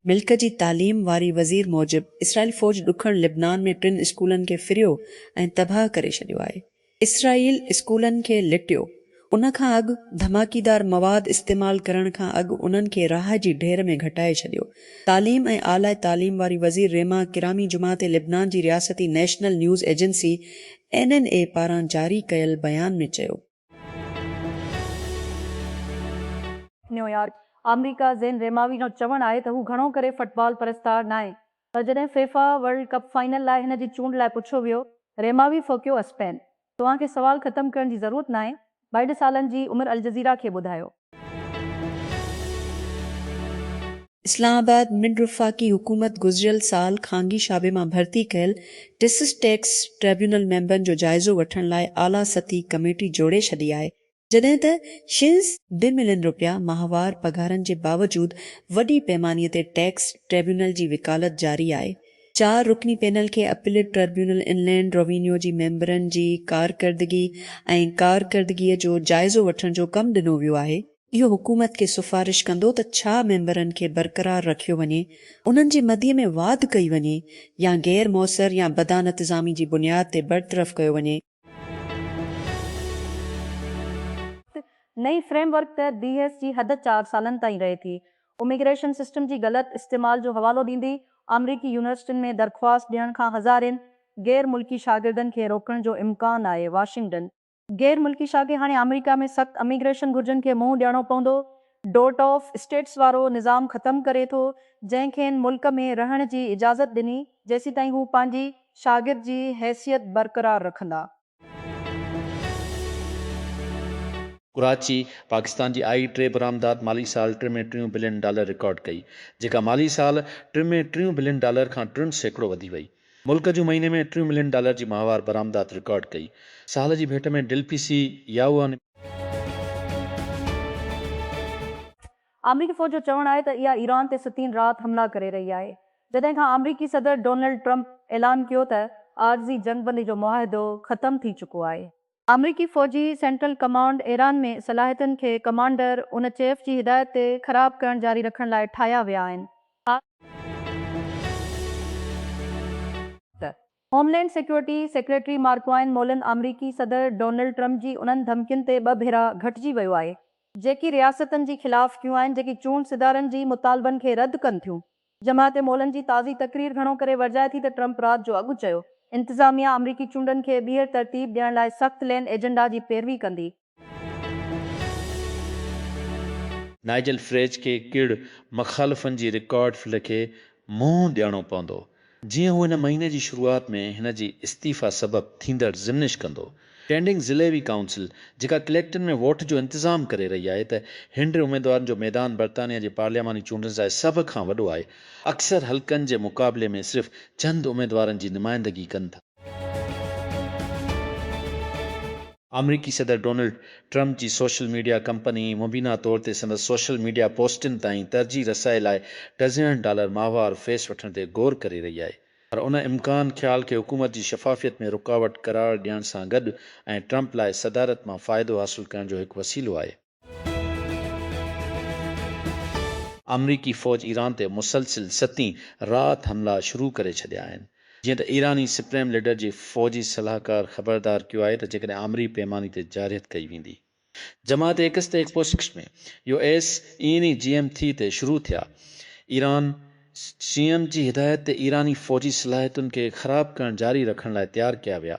Milk जी तालीम वारी वज़ीर मूजिब इसराइल फ़ौज ॾुखण लिबनान में 3 स्कूलनि खे फिरियो ऐं तबाह करे छॾियो आहे। इसराइल स्कूलनि खे लिटियो। उन खां अॻु धमाकेदार मवाद इस्तेमाल करण खां अॻु उन्हनि खे राह जी ढेर में घटाए छॾियो। तालीम ऐं आला तालीम वारी वज़ीर रेमा किरामी जुमा ते लिबनान जी रियासती नेशनल न्यूज़ एजेंसी NNA पारां जारी कयल बयान में चयो। न्यूयॉर्क अमेरिका ज़ेन रेमावी जो चवणु आहे त हू घणो करे फुटबॉल परस्तार नाहे, पर जॾहिं फीफा वर्ल्ड कप फाइनल लाइ हिन जी चूंड लाइ पुछियो वियो, रेमावी फोकियो स्पेन। तव्हांखे सवाल ख़तमु करण जी ज़रूरत नाहे, 22 सालनि जी उमिरि अल जज़ीरा खे ॿुधायो। इस्लामाबाद मिड वफ़ाक़ी हुकूमत गुज़िरियल साल खांगी शाबे मां भर्ती कयल टिसिस टैक्स ट्रिब्यूनल मेंबरनि जो जाइज़ो वठण लाइ आला सतही कमेटी जोड़े छॾी आहे, जॾहिं त $2 मिलियन माहवार पघारनि जे बावजूदि वॾी पैमाने ते टैक्स ट्रिब्यूनल जी विकालत जारी आहे। 4 रुकनी पैनल खे अपीलेट ट्रिब्यूनल इनलैंड रेवेन्यू जी मेंबरनि जी कारकर्दगीअ जो जाइज़ो वठण जो कमु ॾिनो वियो आहे। इहो हुकूमत खे सिफ़ारिश कंदो त छा मेंबरनि खे बरक़रार रखियो वञे, उन्हनि जे मदीअ में वाध कई वञे या गैर मौसर या बदानतिज़ामी जी बुनियाद ते बरतरफ़ कयो वञे। नई फ्रेमवर्क तहत DES जी हद 4 सालनि ताईं रहे थी। इमिग्रेशन सिस्टम जी ग़लति इस्तेमाल जो हवालो ॾींदी अमरीकी यूनिवर्सिटियुनि में दरख़्वास्त ॾियण खां हज़ारनि गैर मुल्की शागिर्दनि खे रोकण जो इम्कान आहे। वाशिंगटन गैर मुल्की शागिर्द हाणे अमेरिका में सख़्त इमिग्रेशन घुर्जनि खे मुंहुं ॾियणो पवंदो। डोट ऑफ स्टेट्स वारो निज़ाम ख़तमु करे थो, जंहिंखे मुल्क में रहण जी इजाज़त ॾिनी जेसीं ताईं हू पंहिंजी शागिर्द जी हैसियत बरक़रार रखंदा। कराची पाकिस्तान जी आई बरामदात माली साल $3 बिलियन रिकॉर्ड कई, जेका माली साल $3 बिलियन खां 3% वधी वई। मुल्क जूं महीने में $3 मिलियन जी माहवार बरामदात रिकॉर्ड कई। साल जी भेट में दिलपीसी याहुआ अमरीकी फ़ौज जो चवणु आहे त इहा ईरान ते सतीन राति हमला करे रही आहे, जॾहिं खां अमरीकी सदर डोनाल्ड ट्रंप ऐलान कयो त आरज़ी जंगबंदी जो मुआहिदो ख़तमु थी चुको आहे। अमरीकी फ़ौजी सेंट्रल कमांड ईरान में सलाहियतुनि खे कमांडर उन चेफ जी हिदायत ते ख़राब करण जारी रखण लाइ ठाहिया विया आहिनि। होमलैंड सिक्योरिटी सेक्रेटरी मार्कवाइन मोलिन अमरीकी सदर डोनाल्ड ट्रंप जी उन्हनि धमकियुनि ते 2 भेरा घटिजी वियो आहे, जेकी रियासतनि जी ख़िलाफ़ कयूं आहिनि, जेकी चूंड सिदारनि जी मुतालबनि खे रद्द कनि थियूं। जमात मोलन जी ताज़ी तक़रीर घणो करे वर्जाए थी त ट्रंप राति जो अॻु चयो इंतिज़ामिया अमरीकी चूंडनि खे ॿीहर तरतीब ॾियण लाइ सख़्त लेन एजेंडा जी पैरवी कंदी। नाइजल फ्रेज खे किड़ मुख़ालिफ़नि जी रिकॉर्ड फिल खे मुंहुं ॾियणो पवंदो, जीअं हू हिन महीने जी शुरूआति में हिन जी इस्तीफ़ा सबबि थींदड़ ज़िमिश कंदो। स्टैंडिंग ज़िलेवी काउंसिल, जेका कलेक्टन में वोट जो इंतज़ाम करे रही आहे, त हिंड उमेदवारनि जो मैदान बर्तानिया जे पार्लियामानी चूंडनि लाइ सभ खां वॾो आहे। अक्सर हल्कनि जे मुक़ाबले में सिर्फ़ चंद उमेदवारनि जी नुमाइंदगी कनि था। अमरीकी सदर डोनाल्ड ट्रंप जी सोशल मीडिया कंपनी मुबीना तौर ते संदसि सोशल मीडिया पोस्टनि ताईं तरजीह रसाए लाइ $डज़न माहवार फीस वठण ते गौर करे रही आहे, पर उन इम्कान ख़्याल खे हुकूमत जी शफ़ाफ़ियत में रुकावट करार ॾियण सां गॾु ऐं ट्रंप लाइ सदारत मां फ़ाइदो हासिलु करण जो हिकु वसीलो आहे। अमरीकी फ़ौज ईरान ते मुसलसिल 7 राति हमला शुरू करे छॾिया आहिनि, जीअं त ईरानी सुप्रीम लीडर जी फ़ौजी सलाहकार ख़बरदार कयो आहे त जेकॾहिं आमरी पैमाने ते जारियत कई वेंदी। जमात एक्स ते पोस्ट में US GMT ते शुरू थिया ईरान CM जी हिदायत ते ईरानी फ़ौजी सलाहियतुनि खे ख़राब करण जारी रखण लाइ तयारु कया विया।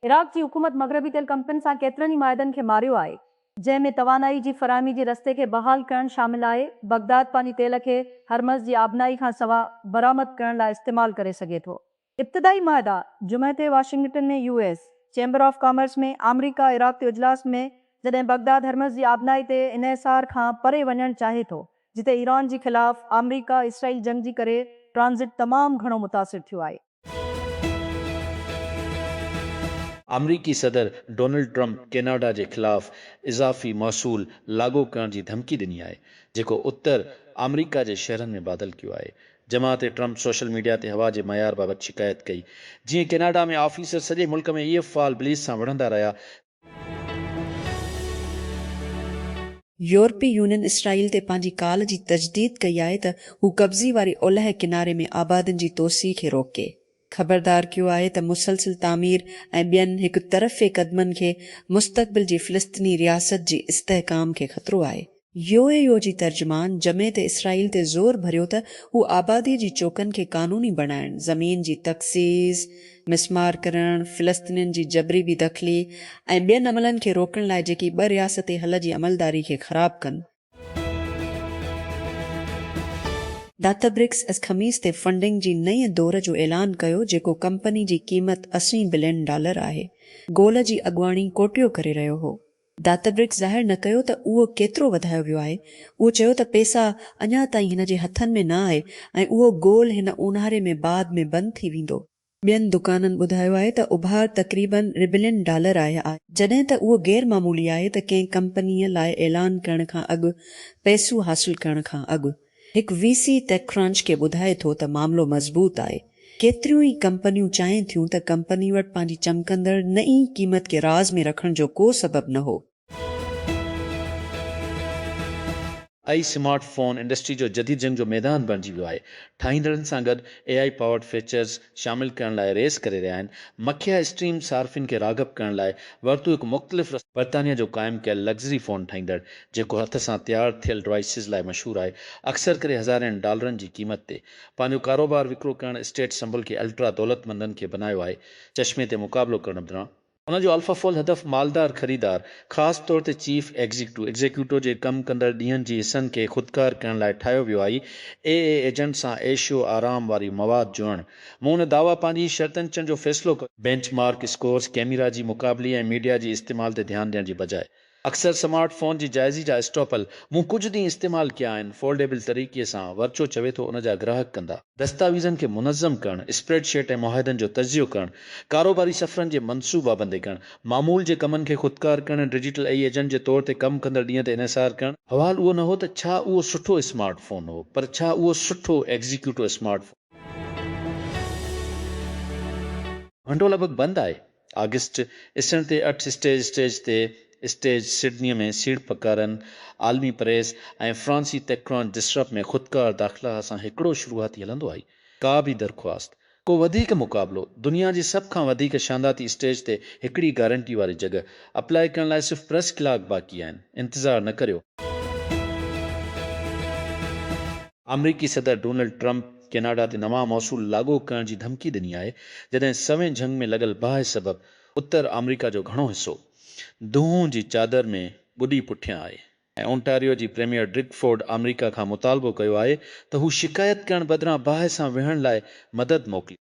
इराक़ जी हुकूमत मग़रबी तेल कंपनियुनि सां केतिरनि ई माइदनि खे मारियो आहे, जंहिंमें तवानाई जी फ़राहमी जे रस्ते खे बहाल करणु शामिल आहे। बगदाद पंहिंजी तेल खे हरमज़ जी आबनाई खां सवाइ बरामद करण लाइ इस्तेमालु करे सघे थो। इब्तिदाई माइदा जुमे ते वाशिंगटन में US चैम्बर ऑफ कॉमर्स में अमरीका इराक़ ते इजलास में, जॾहिं बगदाद हरमज़ जी आबनाई ते इन्हिसार खां परे वञणु चाहे थो, जिते ईरान जे ख़िलाफ़ अमरीका इसराइल जंग जी करे ट्रांज़िट तमामु घणो मुतासिर थियो आहे। अमरीकी सदर डोनाल्ड ट्रंप कैनेडा जे ख़िलाफ़ इज़ाफ़ी महसूल लागू करण जी धमकी ॾिनी आहे, जेको उत्तर अमरीका जे शहरनि में बादल कयो आहे। जमात ट्रंप सोशल मीडिया ते हवा जे मयार बाबति शिकायत कई, जीअं कैनेडा में ऑफिसर सॼे मुल्क में EF फाल ब्लीज सां वढ़ंदा रहिया। यूरोपी यूनियन इसराइल ते पंहिंजी काल जी तजदीद कई आहे त हू कब्ज़ी वारी ओलह किनारे में आबादियुनि जी तोसी खे रोके। ख़बरदार कयो आहे त मुसलसिल तामीर ऐं ॿियनि हिकु तरफ़े क़दमनि खे मुस्तक़बिल जी फ़िलिस्तीनी रियासत जी इस्तेहकाम खे ख़तरो आहे। यूएईओ जी तर्जुमान जमेत इसराइल ते ज़ोर भरियो त हू आबादी जी चौकनि खे कानूनी बणाइण, ज़मीन जी तख़सीस, मिसमार करण, फ़िलिस्तीनियुनि जी जबरी बेदख़ली ऐं ॿियनि अमलनि खे रोकण लाइ जेकी ॿ रियासती हल जी अमलदारी खे ख़राब कनि। डाटाब्रिक्स ख़मीस ते फंडिंग जी नई दौर जो ऐलान कयो, जेको कंपनी जी क़ीमत $80 बिलियन आहे। गोल जी अॻुवाणी कोटियो करे रहियो हो। डाटाब्रिक्स ज़ाहिर न कयो त उहो केतिरो वधायो वियो आहे। उहो चयो त पैसा अञा ताईं हिन जे हथनि में न आहे ऐं उहो गोल हिन ऊन्हारे में बाद में बंदि थी वेंदो। ॿियनि दुकाननि ॿुधायो आहे त उभार तक़रीबन $1 बिलियन आयो आहे, जॾहिं त उहो गैर मामूली आहे त कंहिं कंपनीअ लाइ ऐलान करण खां अॻु पैसो हासिल करण खां अॻु। हिकु VC टेकक्रंच खे ॿुधाए थो त मामलो मज़बूत आहे। केतिरियूं ई कंपनियूं चाहिनि थियूं त कंपनी वटि पंहिंजी चमकंदड़ नई क़ीमत खे राज़ में रखण जो को सबबु न हो। स्मार्टफोन इंडस्ट्री जो जदीद जंग जो मैदान बणिजी वियो आहे। ठाहींदड़नि सां गॾु AI पावर्ड फीचर्स शामिल करण लाइ रेस करे रहिया आहिनि। मखिया स्ट्रीम सार्फिन खे राग़ब करण लाइ वरितो हिकु मुख़्तलिफ़ बर्तानिया जो क़ाइमु कयल लग्ज़री फ़ोन ठाहींदड़, जेको हथ सां तयारु थियल डिवाइसिस लाइ मशहूरु आहे, अक्सर करे हज़ारनि डॉलरनि जी क़ीमत ते पंहिंजो कारोबार विकिरो करण स्टेट संबल खे अल्ट्रा दौलतमंदनि खे बनायो आहे। चश्मे ते मुक़ाबिलो करण बदिरां उन जो अल्फ़ाफोल हदफ़ मालदार ख़रीदार, ख़ासि तौर ते चीफ एग्ज़ीक्यूटिव जे कमु कंदड़ ॾींहंनि जी हिसनि खे ख़ुदकार करण लाइ ठाहियो वियो आहे। AA एजेंट सां ऐशो आराम वारी मवाद जोड़ण। मूं हुन दावा पंहिंजी शर्तनि चण जो फ़ैसिलो कयो, बेंचमार्क स्कोर्स, कैमरा जी मुक़ाबली ऐं मीडिया जी इस्तेमाल ते ध्यानु ॾियण जी बजाए। अक्सर स्मार्टफोन जी जाइज़ी जा स्टॉपल मूं कुझु ॾींहं इस्तेमालु कया आहिनि। फोल्डेबल तरीक़े सां वर्चो चवे थो उन जा ग्राहक कंदा। दस्तावेज़नि खे मुनज़्ज़म करणु, स्प्रेडशीट ऐं मुआहिदनि जो तजियो करणु, कारोबारी सफ़रनि जे मनसूबाबंदी करणु, मामूल जे कमनि खे ख़ुदकार करणु, डिजिटल एजेंट जे तौर ते कमु कंदड़ ॾींहं ते इनसार करणु। सवाल उहो न हो त छा उहो सुठो स्मार्टफोन हो, पर छा उहो सुठो एग्ज़ीक्यूटिव स्मार्टफोन। घंटो लॻभॻि बंदि आहे। अगस्त ॾिसण ते 8 स्टेज सिडनीअ में सीड़पकारनि, आलमी प्रेस ऐं फ्रांसी टेकक्रंच डिस्टर्ब में ख़ुदकार दाख़िला सां हिकिड़ो शुरूआती हलंदो आहे। का बि दरख़्वास्त, को वधीक मुक़ाबिलो, दुनिया जी सभ खां वधीक शानदाती स्टेज ते हिकिड़ी गारंटी वारी जॻह। अप्लाई करण लाइ सिर्फ़ु 10 कलाक बाक़ी आहिनि। इंतज़ारु न करियो। अमरीकी सदर डोनाल्ड ट्रंप कैनेडा ते नवां मौसूल लागू करण जी धमकी ॾिनी आहे, जॾहिं सवें जंग में लॻल बाहि सबबि उत्तर अमरीका जो घणो हिसो दूंहं जी चादर में ॿुॾी पुठियां आहे ऐं ओंटारियो जी प्रीमियर ड्रिगफोर्ड अमरीका खां मुतालबो कयो आहे त हू शिकायत करण बदिरां बाहि सां विहण लाइ मदद मोकिले।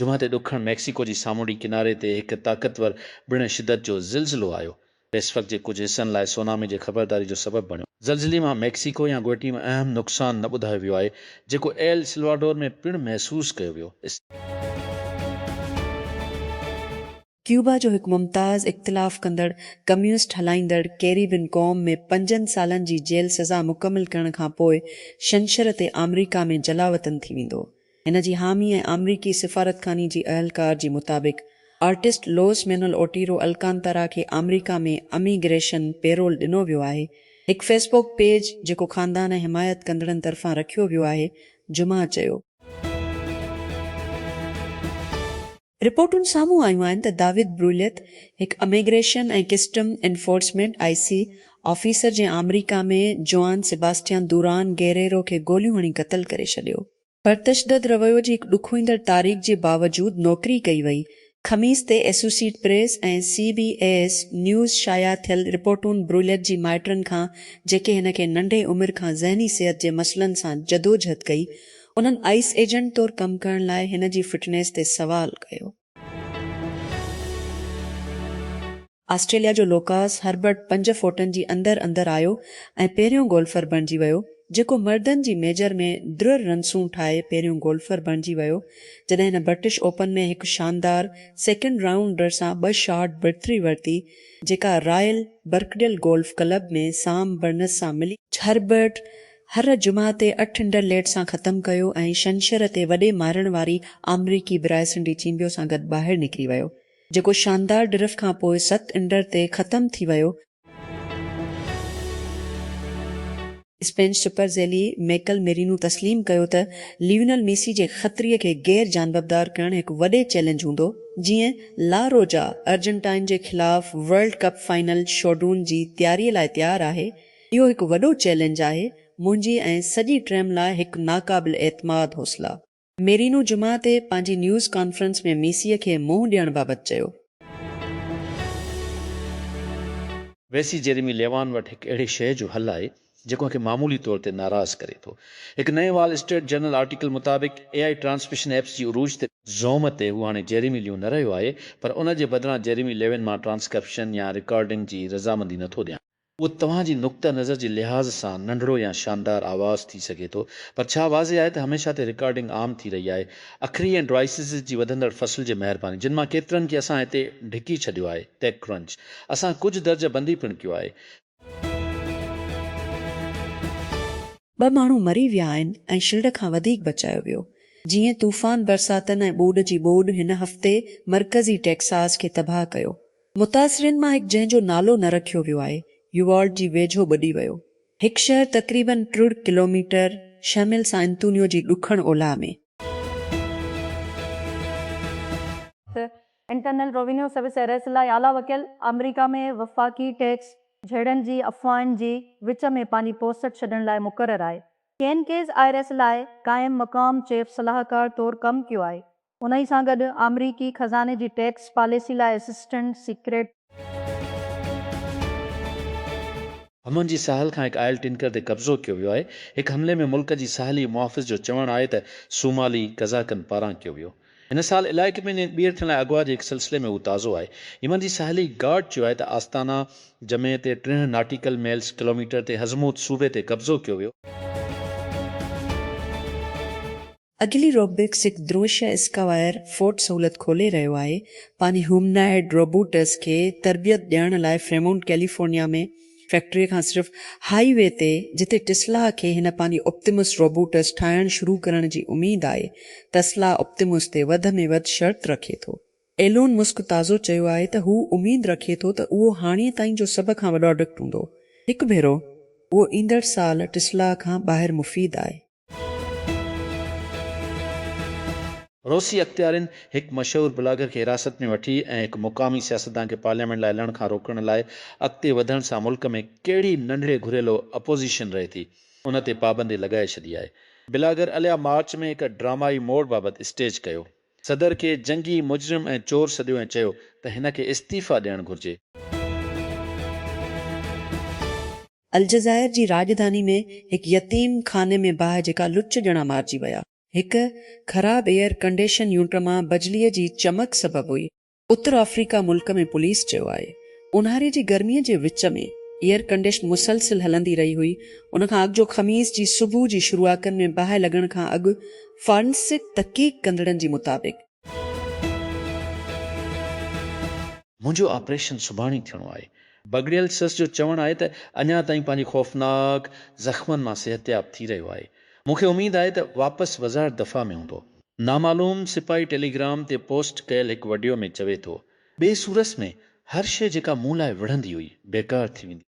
जुमा ते ॾुखण मैक्सिको जी सामूंडी किनारे ते हिकु ताक़तवर बिण शिदत जो ज़िलज़िलो आयो। पेसिफिक जे कुझु हिसनि लाइ सोनामी जे ख़बरदारी जो सबबु बणियो। ज़िलज़िले मां मैक्सिको या गोटी में अहम नुक़सान न ॿुधायो वियो आहे, जेको एल सल्वाडोर में पिणु महसूसु कयो वियो। क्यूबा जो हिकु मुमताज़ इख़्तिलाफ़ कंदड़ कम्युनिस्ट हलाईंदड़ कैरिबियन क़ौम में 5 सालनि जी जेल सज़ा मुकमिल करण खां पोइ छंछर ते अमरीका में जलावतन थी वेंदो। हिन जी हामी ऐं अमरीकी सिफ़ारतखानी जी अहलकार जी मुताबिक़ आर्टिस्ट लोस मेनुल ओटीरो अलकांतारा खे अमरीका में इमिग्रेशन पेरोल ॾिनो वियो आहे। हिकु फेसबुक पेज जेको ख़ानदान ऐं हिमायत कंदड़नि तरफ़ां रखियो वियो आहे, जुमा चयो। रिपोर्टुनि साम्हूं आयूं आहिनि त दाविद ब्रूलियत, हिकु इमिग्रेशन ऐं कस्टम एनफोर्समेंट IC ऑफिसर जंहिं अमरीका में जोआन सेबास्टियन दुरान गैरेरो खे गोलियूं हणी क़तल करे छॾियो, परतशदद रवैयो जी हिकु ॾुखोईंदड़ तारीख़ जे बावजूदि नौकरी कई वई। ख़मीस ते एसोसिएटेड प्रेस ऐं CBS न्यूज़ शाया थियल रिपोर्टुनि ब्रूलियत जी माइटनि खां, जेके हिन खे नंढे उमिरि खां ज़हनी सिहत जे मसइलनि सां जदोजहद कई, उन्हनि ICE एजेंट तौरु कमु करण लाइ हिन जी फिटनेस ते सवाल कयो। ऑस्ट्रेलिया जो लोकास हर्बर्ट 5 फुटनि जी अंदरि आयो ऐं पहिरियों गोल्फर बणिजी वियो, जेको मर्दनि जी मेजर में दृढ़ रनसूं ठाहे पहिरियों गोल्फर बणिजी वियो, जॾहिं हिन ब्रिटिश ओपन में हिकु शानदार सेकेंड राउंडर सां 2 शॉट बढ़तरी वरिती, जेका रॉयल बर्कडेल गोल्फ क्लब में साम बर्नस सां मिली। हर्बर्ट हर जुमा ते 8 अंडर लेट सां ख़तमु कयो ऐं छंछर ते वॾे मारण वारी अमरीकी ब्रायसन डी चिंबियो सां गॾु ॿाहिरि निकिरी वियो। जेको शानदार ड्रिफ्ट खां पोइ 7 इंडर ते ख़तम थी वियो। स्पेन सुपर ज़ेली मैकल मेरिनो तस्लीम कयो त लियोनेल मेसी जे ख़तरीअ खे गैर जानबदार करणु हिकु वॾे चैलेंज हूंदो। जीअं ला रोजा अर्जेंटाइन जे ख़िलाफ़ वर्ल्ड कप फाइनल शोडून जी तयारीअ लाइ तयारु आहे। इहो हिकु वॾो चैलेंज आहे, मुंहिंजी ऐं सॼी टीम लाइ हिकु नाक़ाबिल एतमाद हौसला। मेरिनो जुमा ते पंहिंजी न्यूज़ कॉन्फ्रेंस में मेसीअ खे मुंहुं ॾियण बाबति चयो। वैसी जेरेमी लेवान वटि हिकु अहिड़े शइ जो हल आहे जेको खे मामूली तौर ते नाराज़ करे थो। हिकु नए वॉल स्ट्रीट जर्नल आर्टिकल मुताबिक़ AI ट्रांसमिशन एप्स जी उरूज ते ज़ोम ते हू हाणे जेरेमी लियो न रहियो आहे, पर उन जे बदिरां जेरेमी लेविन मां ट्रांसक्रिप्शन या रिकॉर्डिंग जी रज़ामंदी नथो ॾियां। उहो तव्हांजी नुक़्ता नज़र जे लिहाज़ सां नंढड़ो या शानदार आवाज़ थी सघे थो, पर छा वाज़े आहे त हमेशह ते रिकॉर्डिंग आम थी रही आहे। अखरी ऐं डिवाइसिस जी वधंदड़ फसल जे महिरबानी, जिन मां केतिरनि खे असां हिते ढिकी छॾियो आहे। टेक क्रंच असां कुझु दर्ज बंदी पिणु कयो आहे। 2 माण्हू मरी विया आहिनि ऐं शील्ड खां वधीक बचायो वियो। जीअं तूफ़ान बरसातनि ऐं ॿोॾ जी ॿोॾ हिन हफ़्ते मर्कज़ी टेक्सास खे तबाह कयो। मुतासिरनि मां हिकु जंहिंजो नालो न रखियो वियो आहे, यूवॉल्ड जी वेझो ॿुॾी वियो। हिकु शहर तक़रीबन 3 किलोमीटर शामिल सान एंटोनियो जी ॾुखण ओलह में। इंटरनल रेवेन्यू सर्विस अरेस्ट लाइ आला वकील अमेरिका में वफ़ाक़ी टैक्स झेड़नि जी अफ़वाहनि जी विच में पंहिंजी पोस्ट छॾण लाइ मुक़ररु आहे। केन केस IRS लाइ क़ाइम मक़ाम चीफ सलाहकार तौरु कमु कयो आहे। उन ई सां गॾु अमरीकी ख़ज़ाने जी टैक्स पॉलिसी लाइ असिस्टेंट सीक्रेट हमन जी साहल खां हिकु आयल टिंकर ते कब्ज़ो कयो वियो आहे। हिकु हमले में मुल्क जी साहली मुआफ़िज़ जो चवणु आहे त सूमाली कज़ाकनि पारां कयो वियो। हिन साल इलाइक़े में ॿीहर थियण लाइ अॻुवाट जे हिकु सिलसिले में हू ताज़ो आहे। यमन जी साहली गार्ड चयो आहे त आस्ताना जमे ते 3 नाटिकल माइल्स किलोमीटर ते हज़मूत सूबे ते कब्ज़ो कयो वियो। अगिली रोबोटिक्स हिकु द्रोश स्कावायर फोर्ट सहूलियत खोले रहियो आहे। पंहिंजी ह्यूमनॉइड रोबोट्स खे तरबियत ॾियण लाइ फ्रेमोंट कैलिफोर्निया में फैक्ट्रीअ खां सिर्फ़ हाईवे ते, जिते टेस्ला खे हिन पंहिंजी ऑप्टिमस रोबोट्स ठाहिणु शुरू करण जी उमेद आहे। टेस्ला ऑप्टिमस ते वधि में वधि शर्त रखे थो। एलोन मस्क ताज़ो चयो आहे त हू उमेद रखे थो त उहो हाणे ताईं जो सभ खां वॾो प्रोडक्ट हूंदो। हिकु भेरो उहो ईंदड़ साल टेस्ला खां ॿाहिरि मुफ़ीद आहे। रूसी अख़्तियारनि हिकु मशहूरु ब्लॉगर खे हिरासत में वठी ऐं हिकु मुक़ामी सियासतदान खे पार्लियामेंट लाइ लड़ण खां रोकण लाइ अॻिते वधण सां मुल्क में कहिड़ी नंढड़े घुरियलो अपोज़िशन रहे थी, उन ते पाबंदी लॻाए छॾी आहे। ब्लॉगर अलिया मार्च में हिकु ड्रामाई मोड़ बाबति स्टेज कयो, सदर खे जंगी मुजरिम ऐं चोर सॾियो ऐं चयो त हिन खे इस्तीफ़ा ॾियणु घुर्जे। अलजायर जी राजधानी में हिकु यतीम खाने में बाहि जेका लुच ॼणा मारिजी विया। हिकु ख़राब एयर कंडीशन यूनिट मां बिजलीअ जी चमक सबबु हुई। उत्तर अफ्रीका मुल्क में पुलिस चयो आहे। ऊन्हारे जी गर्मीअ जे विच में एयर कंडीशन मुसलसिल हलंदी रही हुई। उन खां अॻु जो ख़मीस जी सुबुह जी शुरूआतनि में बाहि लॻण खां अॻु फॉरेंसिक तहक़ीक़ कंदड़नि जे मुताबिक़ मुंहिंजो ऑपरेशन सुभाणे थियणो आहे। बगड़ियल सस जो चवणु आहे त अञा ताईं पंहिंजी ख़ौफ़नाक ज़ख़्मनि मां सिहतयाब थी रहियो आहे। मूंखे उमेद आहे त वापसि वज़ार दफ़ा में हूंदो। नामालूम सिपाही टेलीग्राम ते पोस्ट कयल हिकु वीडियो में चवे थो, ॿिए सूरत में हर शइ जेका मूं लाइ विढ़ंदी हुई बेकार थी वेंदी।